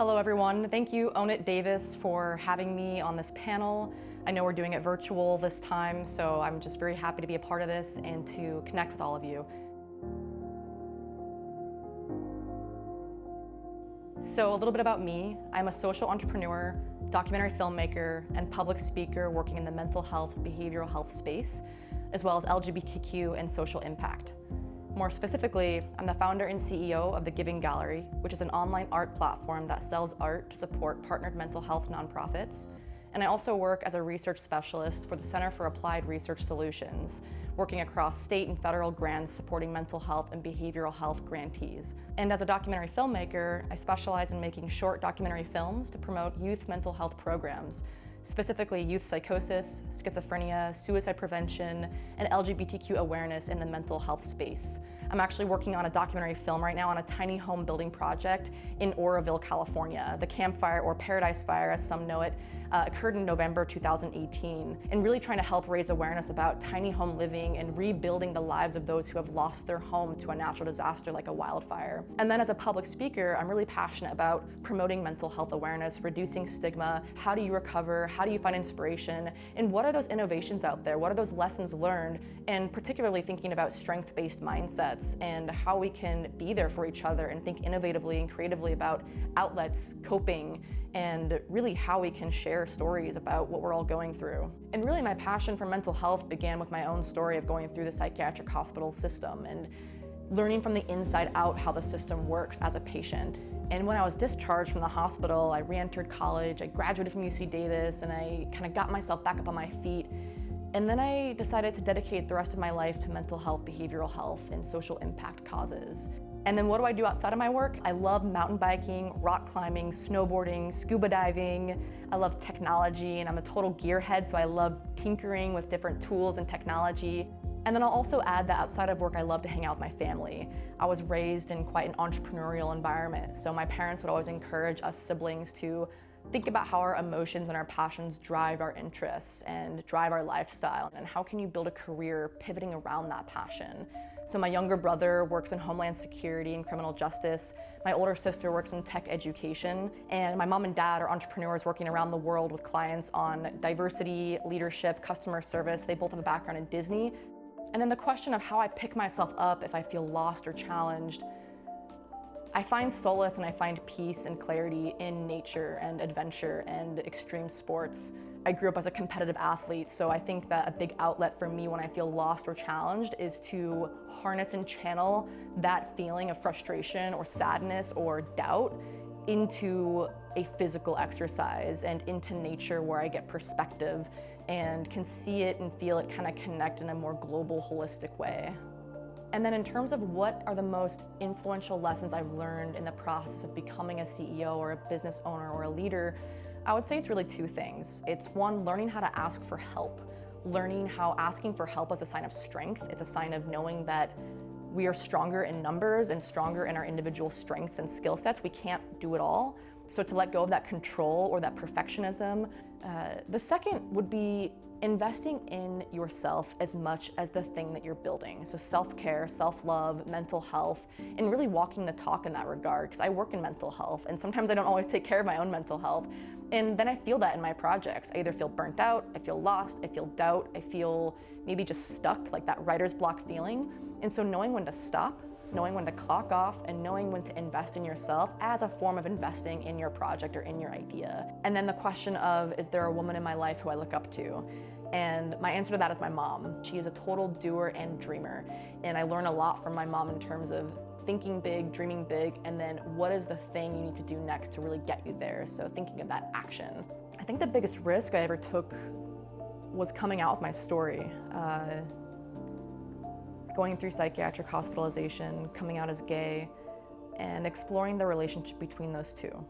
Hello everyone, thank you Own It Davis for having me on this panel. I know we're doing it virtual this time, so I'm just very happy to be a part of this and to connect with all of you. So a little bit about me. I'm a social entrepreneur, documentary filmmaker, and public speaker working in the mental health, behavioral health space, as well as LGBTQ and social impact. More specifically, I'm the founder and CEO of The Giving Gallery, which is an online art platform that sells art to support partnered mental health nonprofits. And I also work as a research specialist for the Center for Applied Research Solutions, working across state and federal grants supporting mental health and behavioral health grantees. And as a documentary filmmaker, I specialize in making short documentary films to promote youth mental health programs, specifically youth psychosis, schizophrenia, suicide prevention, and LGBTQ awareness in the mental health space. I'm actually working on a documentary film right now on a tiny home building project in Oroville, California. The Camp Fire, or Paradise Fire as some know it, occurred in November 2018, and really trying to help raise awareness about tiny home living and rebuilding the lives of those who have lost their home to a natural disaster like a wildfire. And then as a public speaker, I'm really passionate about promoting mental health awareness, reducing stigma, how do you recover, how do you find inspiration, and what are those innovations out there, what are those lessons learned, and particularly thinking about strength-based mindsets and how we can be there for each other and think innovatively and creatively about outlets, coping, and really how we can share stories about what we're all going through. And really my passion for mental health began with my own story of going through the psychiatric hospital system and learning from the inside out how the system works as a patient. And when I was discharged from the hospital, I re-entered college, I graduated from UC Davis, and I kind of got myself back up on my feet. And then I decided to dedicate the rest of my life to mental health, behavioral health, and social impact causes. And then what do I do outside of my work? I love mountain biking, rock climbing, snowboarding, scuba diving. I love technology, and I'm a total gearhead, so I love tinkering with different tools and technology. And then I'll also add that outside of work, I love to hang out with my family. I was raised in quite an entrepreneurial environment, so my parents would always encourage us siblings to think about how our emotions and our passions drive our interests and drive our lifestyle, and how can you build a career pivoting around that passion. So my younger brother works in Homeland Security and criminal justice, my older sister works in tech education, and my mom and dad are entrepreneurs working around the world with clients on diversity, leadership, customer service. They both have a background in Disney. And then the question of how I pick myself up if I feel lost or challenged, I find solace and I find peace and clarity in nature and adventure and extreme sports. I grew up as a competitive athlete, so I think that a big outlet for me when I feel lost or challenged is to harness and channel that feeling of frustration or sadness or doubt into a physical exercise and into nature where I get perspective and can see it and feel it kind of connect in a more global, holistic way. And then in terms of what are the most influential lessons I've learned in the process of becoming a CEO or a business owner or a leader, I would say it's really two things. It's one, learning how to ask for help. Learning how asking for help is a sign of strength. It's a sign of knowing that we are stronger in numbers and stronger in our individual strengths and skill sets. We can't do it all. So to let go of that control or that perfectionism. The second would be investing in yourself as much as the thing that you're building. So self-care, self-love, mental health, and really walking the talk in that regard, because I work in mental health, and sometimes I don't always take care of my own mental health. And then I feel that in my projects. I either feel burnt out, I feel lost, I feel doubt, I feel maybe just stuck, like that writer's block feeling. And so knowing when to stop, knowing when to clock off, and knowing when to invest in yourself as a form of investing in your project or in your idea. And then the question of, is there a woman in my life who I look up to? And my answer to that is my mom. She is a total doer and dreamer. And I learn a lot from my mom in terms of thinking big, dreaming big, and then what is the thing you need to do next to really get you there? So thinking of that action. I think the biggest risk I ever took was coming out with my story. Going through psychiatric hospitalization, coming out as gay, and exploring the relationship between those two.